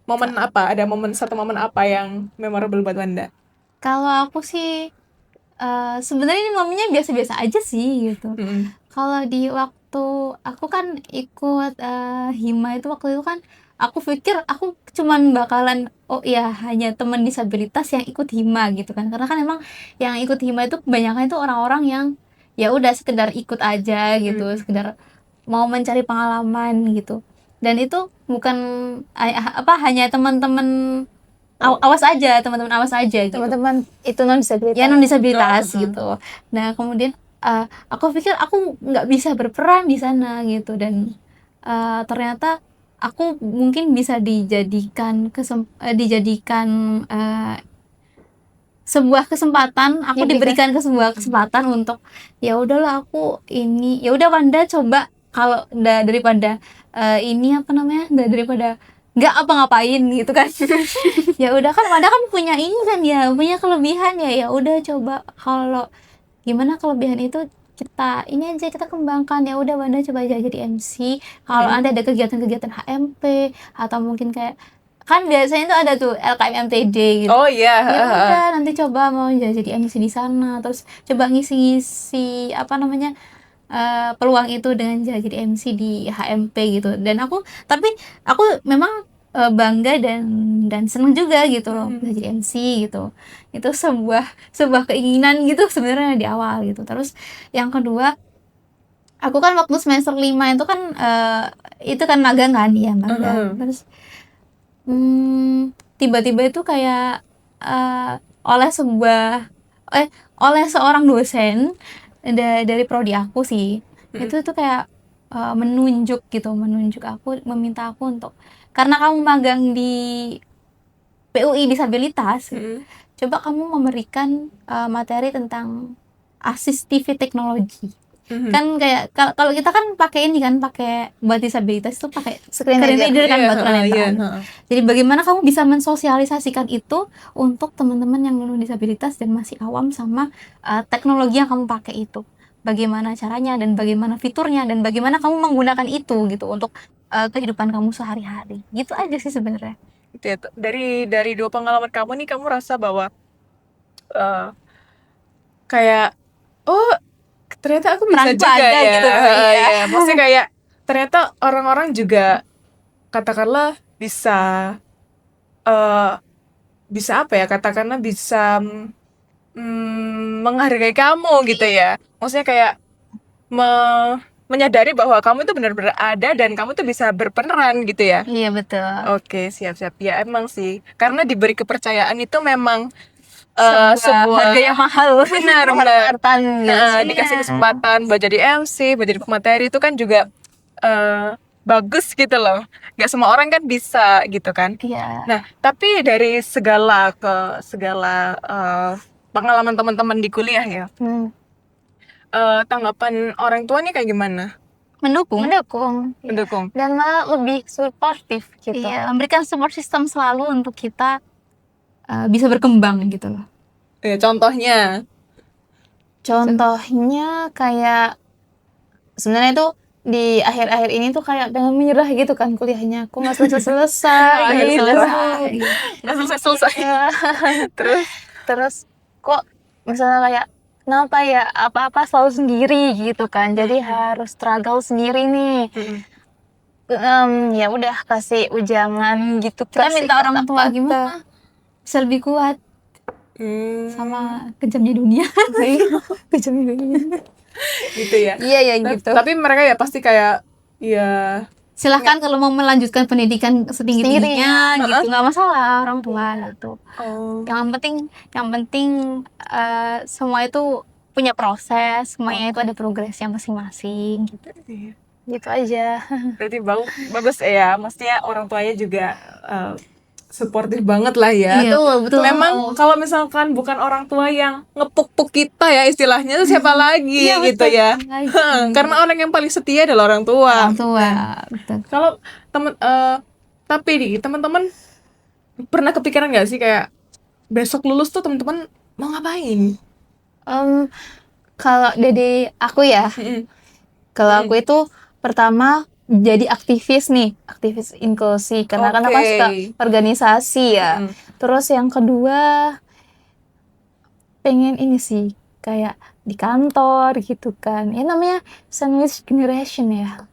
Momen apa? Ada satu momen apa yang memorable buat Wanda? Kalau aku sih Sebenarnya ini momennya biasa-biasa aja sih gitu. Mm-mm. Kalau di waktu aku kan ikut hima itu, waktu itu kan aku pikir aku cuman bakalan oh iya hanya teman disabilitas yang ikut hima gitu kan, karena kan emang yang ikut hima itu kebanyakan itu orang-orang yang ya udah sekedar ikut aja gitu, sekedar mau mencari pengalaman gitu. Dan itu bukan hanya teman-teman awas aja, teman-teman awas aja gitu. Teman-teman itu non disabilitas. Ya non disabilitas Oh, gitu. Nah kemudian aku pikir aku nggak bisa berperan di sana gitu, dan ternyata aku mungkin bisa dijadikan sebuah kesempatan, aku diberikan ke sebuah kesempatan untuk ya udahlah aku ini ya udah Wanda coba, kalau daripada ini apa namanya, daripada nggak apa-ngapain gitu kan. Ya udah kan Wanda kan punya ini kan, ya punya kelebihan, ya udah coba, kalau gimana kelebihan itu kita ini aja kita kembangkan. Ya udah Wanda coba aja jadi MC, kalau Anda ada kegiatan-kegiatan HMP atau mungkin kayak kan biasanya tuh ada tuh LKM MTD gitu. Oh iya. Ya udah nanti coba mau jadi MC di sana, terus coba ngisi-ngisi apa namanya peluang itu dengan jadi MC di HMP gitu. Dan tapi aku memang bangga dan seneng juga gitu loh bisa jadi MC gitu. Itu sebuah keinginan gitu sebenarnya di awal gitu. Terus yang kedua, aku kan waktu semester 5 itu kan itu kan magang kan, ya magang. Terus tiba-tiba itu kayak oleh seorang dosen dari prodi aku sih, itu tuh kayak menunjuk aku, meminta aku untuk, karena kamu magang di PUI disabilitas, coba kamu memberikan materi tentang assistive technology. Kan kayak kalau kita kan pakai ini kan, pakai buat disabilitas itu pakai screen reader kan, buat tulisan. Jadi bagaimana kamu bisa mensosialisasikan itu untuk teman-teman yang non disabilitas dan masih awam sama teknologi yang kamu pakai itu, bagaimana caranya dan bagaimana fiturnya dan bagaimana kamu menggunakan itu gitu untuk kehidupan kamu sehari-hari. Gitu aja sih sebenarnya. Gitu ya. Dari dua pengalaman kamu nih, kamu rasa bahwa kayak oh ternyata aku bisa Peranku juga ada ya. gitu. Iya. Iya. Maksudnya kayak ternyata orang-orang juga katakanlah bisa bisa apa ya, katakanlah bisa menghargai kamu gitu ya. Maksudnya kayak menyadari bahwa kamu itu benar-benar ada dan kamu tuh bisa berperan gitu ya. Iya betul. Oke, siap-siap. Ya emang sih, karena diberi kepercayaan itu memang Sebuah harga yang mahal. benar. Dikasih kesempatan buat jadi MC, buat jadi pemateri itu kan juga bagus gitu loh. Gak semua orang kan bisa gitu kan. Iya. Nah, tapi dari segala pengalaman teman-teman di kuliah ya, tanggapan orang tua nih kayak gimana? Mendukung. Mendukung. Dan malah lebih suportif gitu. Iya, memberikan support system selalu untuk kita bisa berkembang gitu loh. Ya, contohnya Kayak sebenarnya tuh di akhir-akhir ini tuh kayak pengen menyerah gitu kan kuliahnya. Aku nggak selesai. nggak selesai. Terus kok misalnya kayak kenapa ya apa-apa selalu sendiri gitu kan. Jadi harus struggle sendiri nih. Ya udah kasih ujangan gitu, Kita kasih minta orang tua kata-kata. gimana bisa lebih kuat sama kejamnya dunia. Kejamnya dunia. gitu ya. Iya ya gitu. Tapi mereka ya pasti kayak ya Silahkan kalau mau melanjutkan pendidikan setinggi-tingginya gitu, nggak masalah orang tua gitu. Yang penting semua itu punya proses, semuanya itu ada progresnya masing-masing gitu. Gitu aja. berarti bagus ya, maksudnya orang tuanya juga suportif banget lah ya. Iya, betul. Memang kalau misalkan bukan orang tua yang ngepuk-puk kita ya istilahnya, itu siapa lagi Iya, gitu betul. ya. Karena orang yang paling setia adalah orang tua. Orang tua, betul. Kalau tapi nih teman-teman pernah kepikiran nggak sih kayak besok lulus tuh teman-teman mau ngapain? Kalau dari aku ya, kalau aku itu pertama jadi aktivis inklusi, karena kan aku suka organisasi ya. Terus yang kedua pengen ini sih, kayak di kantor gitu kan. Ya namanya sandwich generation ya.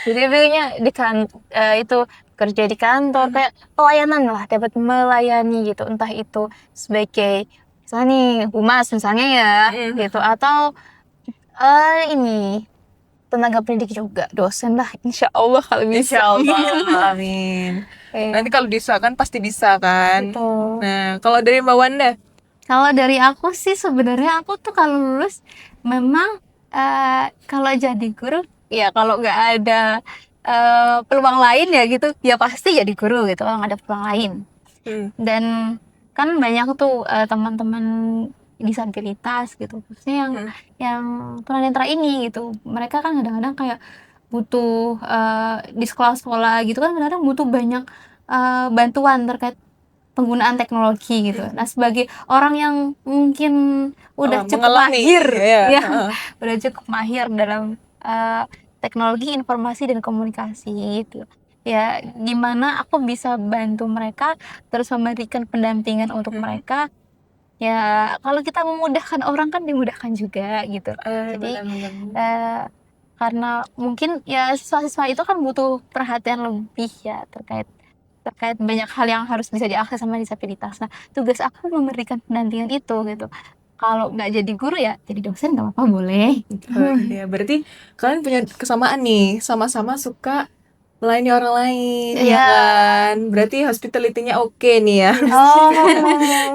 Jadi dulunya itu kerja di kantor kayak pelayanan lah, dapat melayani gitu, entah itu sebagai misalnya nih humas misalnya ya gitu, atau ini tenaga pendidik juga, dosen lah, insya Allah kalau bisa. Insya Allah, amin. Iya, Nanti kalau bisa kan pasti bisa kan. gitu. Nah, kalau dari Mbak Wanda, Kalau dari aku sih sebenarnya aku tuh kalau lulus memang kalau jadi guru ya kalau nggak ada peluang lain ya gitu ya pasti jadi guru gitu kalau nggak ada peluang lain. Dan kan banyak tuh teman-teman disabilitas gitu khususnya yang tunanetra ini gitu, mereka kan kadang-kadang kayak butuh di sekolah-sekolah gitu kan kadang-kadang butuh banyak bantuan terkait penggunaan teknologi gitu. Nah, sebagai orang yang mungkin udah cukup mengalami, mahir ya. udah cukup mahir dalam teknologi informasi dan komunikasi gitu. Ya, gimana aku bisa bantu mereka terus memberikan pendampingan untuk mereka. Ya, kalau kita memudahkan orang kan dimudahkan juga gitu. Jadi karena mungkin ya siswa-siswa itu kan butuh perhatian lebih ya terkait banyak hal yang harus bisa diakses sama disabilitas. Nah, tugas aku memberikan pendampingan itu gitu. Kalau nggak jadi guru ya jadi dosen nggak apa-apa boleh. Gitu. Ya, berarti kalian punya kesamaan nih, sama-sama suka melayani orang lain, ya kan? Berarti hospitality-nya oke nih ya.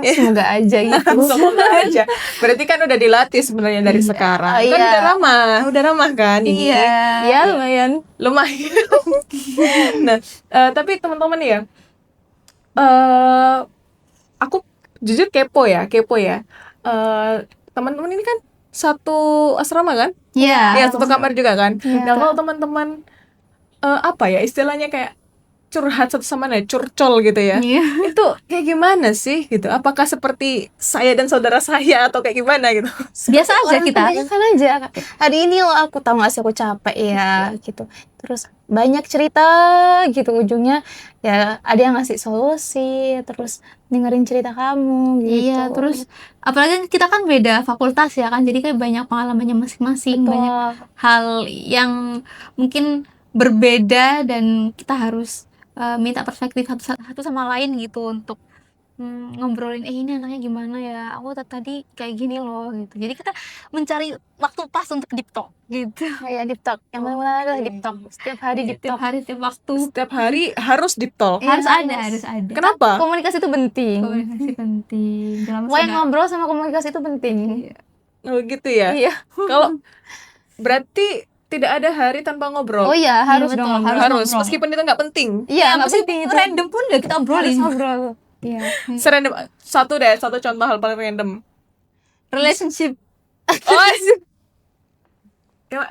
Semoga aja gitu. Semoga aja. Berarti kan udah dilatih sebenarnya dari sekarang. Kan udah ramah kan ini. Iya, lumayan. Nah, tapi teman-teman ya, aku jujur kepo ya. Teman-teman ini kan satu asrama kan? Iya. Ya, satu kamar juga kan. Iya. Nah, kalau teman-teman apa ya istilahnya kayak curhat satu sama lain, curcol gitu ya. Itu kayak gimana sih gitu? Apakah seperti saya dan saudara saya atau kayak gimana gitu? Biasa aja kita. Kan aja. Hari ini loh aku tahu nggak sih aku capek ya gitu. Terus banyak cerita gitu, ujungnya ya ada yang ngasih solusi, terus dengerin cerita kamu gitu. Iya, terus apalagi kita kan beda fakultas ya kan, jadi kayak banyak pengalamannya masing-masing, Betul. banyak hal yang mungkin berbeda dan kita harus minta perspektif satu sama lain gitu untuk ngobrolin ini anaknya gimana ya, aku tadi kayak gini loh gitu. Jadi kita mencari waktu pas untuk deep talk gitu. Kayak deep talk. Yang mana adalah deep talk. Setiap hari deep Setiap talk. hari, setiap waktu Setiap hari harus deep talk. Iya, harus ada. Kenapa? Komunikasi itu penting. Komunikasi penting. Dalam Pokoknya ngobrol sama komunikasi itu penting. Oh gitu ya. Iya. Kalau berarti tidak ada hari tanpa ngobrol. Oh iya, harus betul, dong. harus Harus, ngobrol. meskipun itu nggak penting. Iya, nggak mesti penting itu. random pun udah kita Harus obrolin. ngobrol. Iya. Serandom satu contoh hal paling random. Relationship. Oh,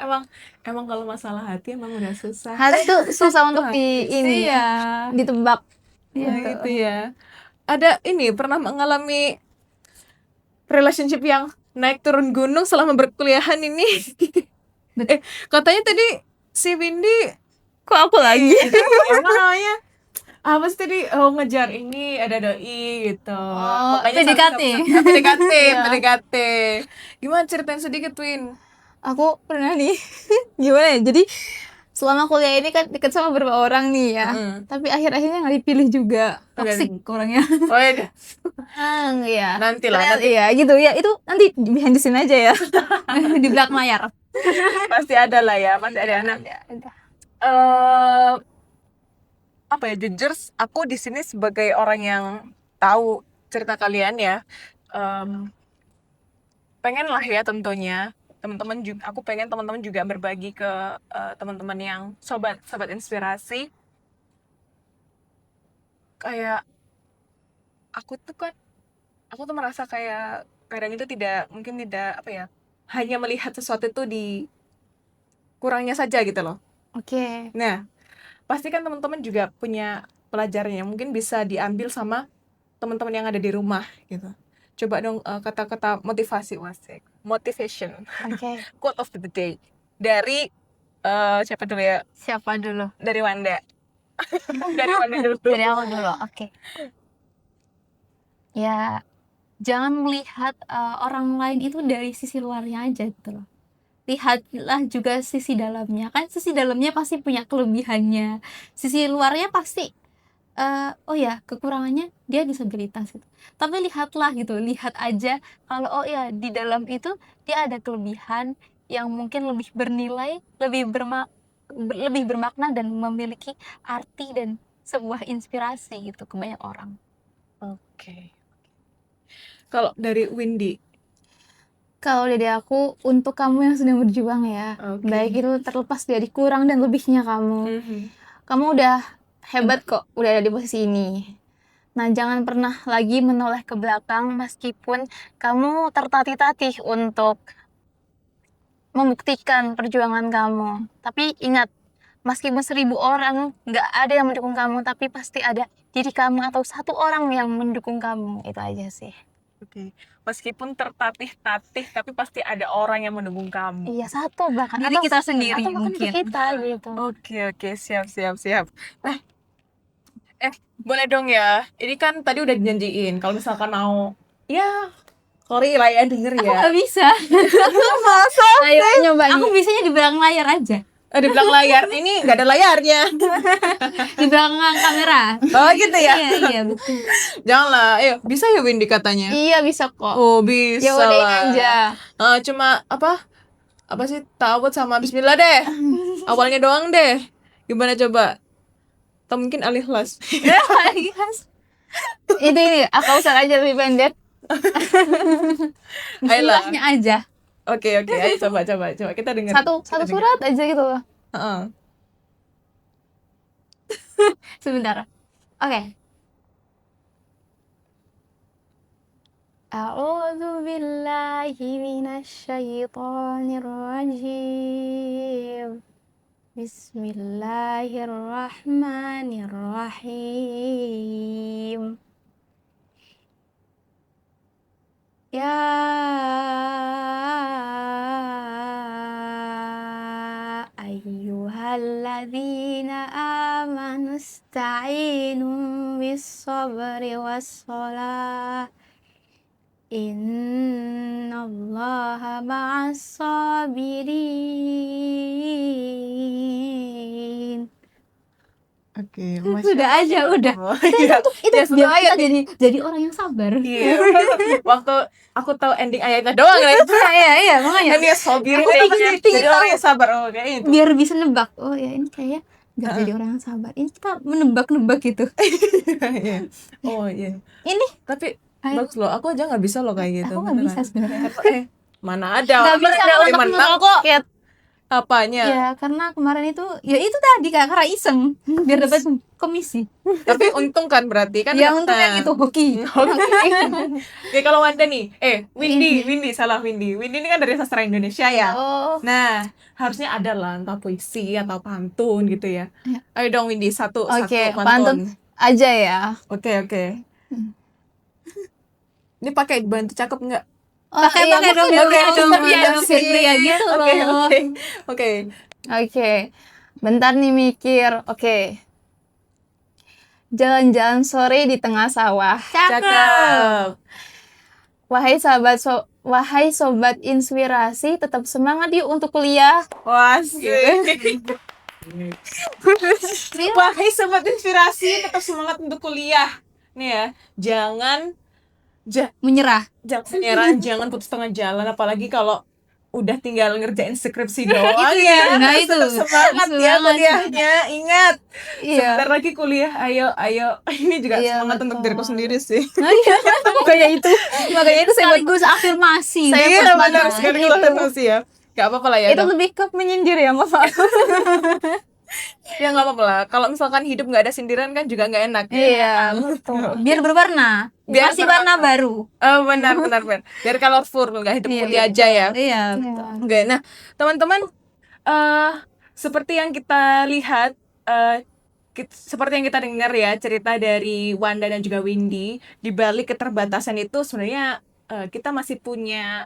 emang kalau masalah hati emang udah susah. Hati tuh susah untuk ditebak. Ya, gitu ya. Ada ini pernah mengalami relationship yang naik turun gunung selama berkuliahan ini. Katanya tadi si Windy Kok aku lagi? apa namanya? Apa sih tadi ngejar ini ada doi gitu. PDKT. PDKT. Gimana ceritain sedikit Win? Aku pernah nih. Gimana ya? Jadi selama kuliah ini kan deket sama beberapa orang nih ya. Tapi akhir-akhirnya nggak dipilih juga. Toksik orangnya. Oh iya. Iya. Nanti lah. Iya gitu ya. Itu nanti behind the scene aja ya. Di belakang layar. Pasti ada lah ya, pasti ada anak. Apa ya, jujur aku di sini sebagai orang yang tahu cerita kalian ya, pengen lah ya tentunya teman-teman juga, aku pengen teman-teman juga berbagi ke teman-teman yang sobat inspirasi. Kayak aku tuh merasa kayak kadang itu mungkin tidak apa ya, hanya melihat sesuatu itu di kurangnya saja gitu loh. Oke. Nah, pasti kan teman-teman juga punya pelajarannya, mungkin bisa diambil sama teman-teman yang ada di rumah gitu. Coba dong kata-kata motivasi, motivation. Oke. Quote of the day dari siapa dulu ya? Siapa dulu? Dari Wanda. Dari Wanda dulu. Dari aku dulu. Oke. Ya, jangan melihat orang lain itu dari sisi luarnya aja gitu loh. Lihatlah juga sisi dalamnya. Kan sisi dalamnya pasti punya kelebihannya. Sisi luarnya pasti oh ya kekurangannya dia disabilitas gitu. Tapi lihatlah gitu, lihat aja kalau oh ya di dalam itu dia ada kelebihan yang mungkin lebih bernilai, lebih bermakna dan memiliki arti dan sebuah inspirasi gitu ke banyak orang. Oke. Kalau dari Windy. Kalau dari aku, untuk kamu yang sedang berjuang ya, Oke. baik itu terlepas dari kurang dan lebihnya kamu, kamu udah hebat kok, udah ada di posisi ini. Nah, jangan pernah lagi menoleh ke belakang meskipun kamu tertatih-tatih untuk membuktikan perjuangan kamu. Tapi ingat, meskipun 1000 orang nggak ada yang mendukung kamu, tapi pasti ada diri kamu atau satu orang yang mendukung kamu. Itu aja sih. Oke. Meskipun tertatih-tatih tapi pasti ada orang yang mendukung kamu. Iya, satu bahkan. Diri Atau- kita sendiri atau bahkan mungkin. kita gitu. Oke, siap. Nah, boleh dong ya. Ini kan tadi udah dijanjiin kalau misalkan mau ya sorry lah ya denger Aku ya. nggak bisa. Masa? Ayo nyoba Aku nih. bisanya di belakang layar aja, Di belakang layar ini nggak ada layarnya. di belakang kamera. Oh gitu ya. Iya betul. Janganlah. Ayo, bisa ya Windy katanya. Iya, bisa kok. Oh, bisa Ya udahin lah. aja. Cuma apa sih ta'awudz sama bismillah deh. Awalnya doang deh. Gimana coba? Atau mungkin al-ikhlas. Itu ini, aku usah aja lebih pendek. Ayolah. Bismillahnya aja. Oke, ayo coba kita dengar. Satu surat aja gitu loh. Heeh. Sebentar. Oke. A'udzu billahi minasyaitonir rajim. Bismillahirrahmanirrahim. Ya ayyuhalladzina amanu ista'inu bis-sabri was-shalah. Innallaha ma'as-sabirin. Oke, Sudah aja, udah. Itu Ya, biar ayat. kita jadi orang yang sabar. Iya. Waktu aku tahu ending ayatnya doang ya. Iya, makanya. Kan dia sabir Aku kayaknya. pengen Jadi orang yang sabar. Oh, kayaknya itu. biar bisa nebak. Oh ya, ini kayaknya nggak jadi orang yang sabar. Ini kita menebak-nebak gitu. Iya. Oh, iya. Ini Tapi Ayo. bagus loh. Aku aja nggak bisa loh kayak gitu. aku nggak bisa beneran. sebenarnya. Mana ada. Nggak bisa Ada untuk menang kok. apanya. Ya karena kemarin itu ya itu tadi Kak, karena iseng biar dapat komisi. Tapi untung kan berarti kan. Ya untungnya itu hoki. Oke, kalau Wanda nih, Windy salah Windy. Windy ini kan dari sastra Indonesia ya. Oh, Nah, harusnya ada lah entah puisi atau pantun gitu ya. Ya. Ayo dong Windy, satu Oke, pantun. aja ya. Oke. Ini pakai bantu cakep nggak? Pakai iya, dong, pakai pakai dong. Iya, Ya gitu loh. Oke. Oke. Bentar nih mikir. Oke. Jalan-jalan sore di tengah sawah. Cakep. Wahai sobat inspirasi, tetap semangat yuk untuk kuliah. Wah, Wahai sobat inspirasi, tetap semangat untuk kuliah. Nih ya, jangan Menyerah. menyerah, jangan putus tengah jalan, apalagi kalau udah tinggal ngerjain skripsi doang Itu ya. ya, nah Harus itu. tetap semangat ya Semangat. kuliahnya. Ingat, Iya. sebentar lagi kuliah. Ayo. Ini juga Iya, semangat untuk betul. diriku sendiri sih. Makanya itu saya Sekaligus afirmasi. Saya Iya, pernah benar banget. sekali Itu. kontemplasi ya. Gak apa-apa lah ya. itu Dok. lebih ke menyindir ya, maaf. Ya nggak apa-apa lah. Kalau misalkan hidup nggak ada sindiran kan juga nggak enak. Iya, betul. Biar berwarna. Biar Kasih warna baru. Oh, benar. Biar colorful, nggak hidup Iya, putih aja ya. Iya. Oke, nah teman-teman, seperti yang kita lihat, seperti yang kita dengar ya cerita dari Wanda dan juga Windy, di balik keterbatasan itu sebenarnya kita masih punya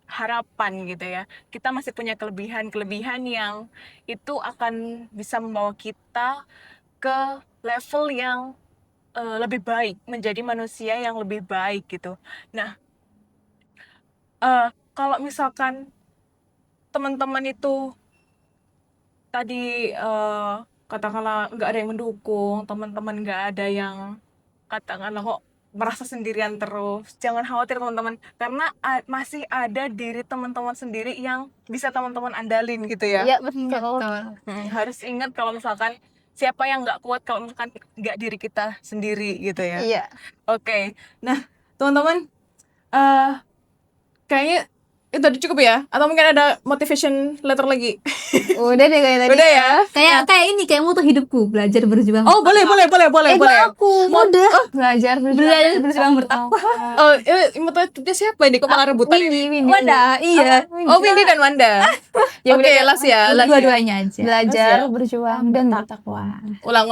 harapan gitu ya. Kita masih punya kelebihan yang itu akan bisa membawa kita ke level yang lebih baik, menjadi manusia yang lebih baik gitu. Nah, kalau misalkan teman-teman itu tadi katakanlah nggak ada yang mendukung, teman-teman nggak ada yang katakanlah kok merasa sendirian terus, jangan khawatir teman-teman, karena masih ada diri teman-teman sendiri yang bisa teman-teman andalin gitu ya. Iya, betul. Harus ingat kalau misalkan siapa yang nggak kuat kalau misalkan nggak diri kita sendiri gitu ya. Iya. Oke, nah teman-teman, kayaknya itu tadi cukup ya? Atau mungkin ada motivation letter lagi? Udah deh kayak tadi. Udah ya? Kayak moto hidupku, belajar berjuang. Oh boleh. Aku udah belajar berjuang bertakwa. Oh, motonya siapa ini? Kok malah rebutan ini? Windy. Wanda, iya. Oh, Windy dan Wanda. Ya Oke, udah, las ya. Dua-duanya aja. Belajar, berjuang, dan bertakwa. Ulang.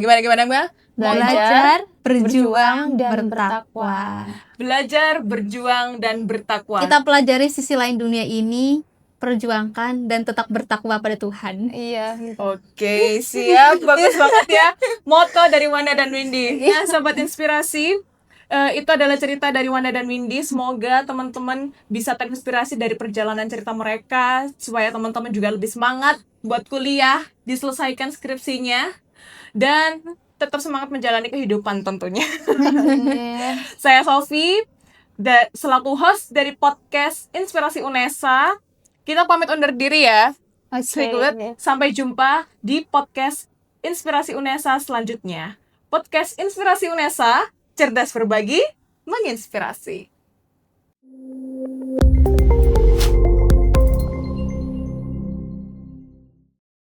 Gimana? Belajar, berjuang, dan bertakwa. Belajar, berjuang, dan bertakwa. Kita pelajari sisi lain dunia ini, perjuangkan dan tetap bertakwa pada Tuhan. Iya. Oke, siap. Bagus banget ya. Moto dari Wanda dan Windy. Nah, Sobat Inspirasi, itu adalah cerita dari Wanda dan Windy. Semoga teman-teman bisa terinspirasi dari perjalanan cerita mereka, supaya teman-teman juga lebih semangat buat kuliah, diselesaikan skripsinya, dan tetap semangat menjalani kehidupan tentunya. Saya Sofi, selaku host dari podcast Inspirasi UNESA. Kita pamit undur diri ya. Stay good. Sampai jumpa di podcast Inspirasi UNESA selanjutnya. Podcast Inspirasi UNESA, cerdas berbagi, menginspirasi.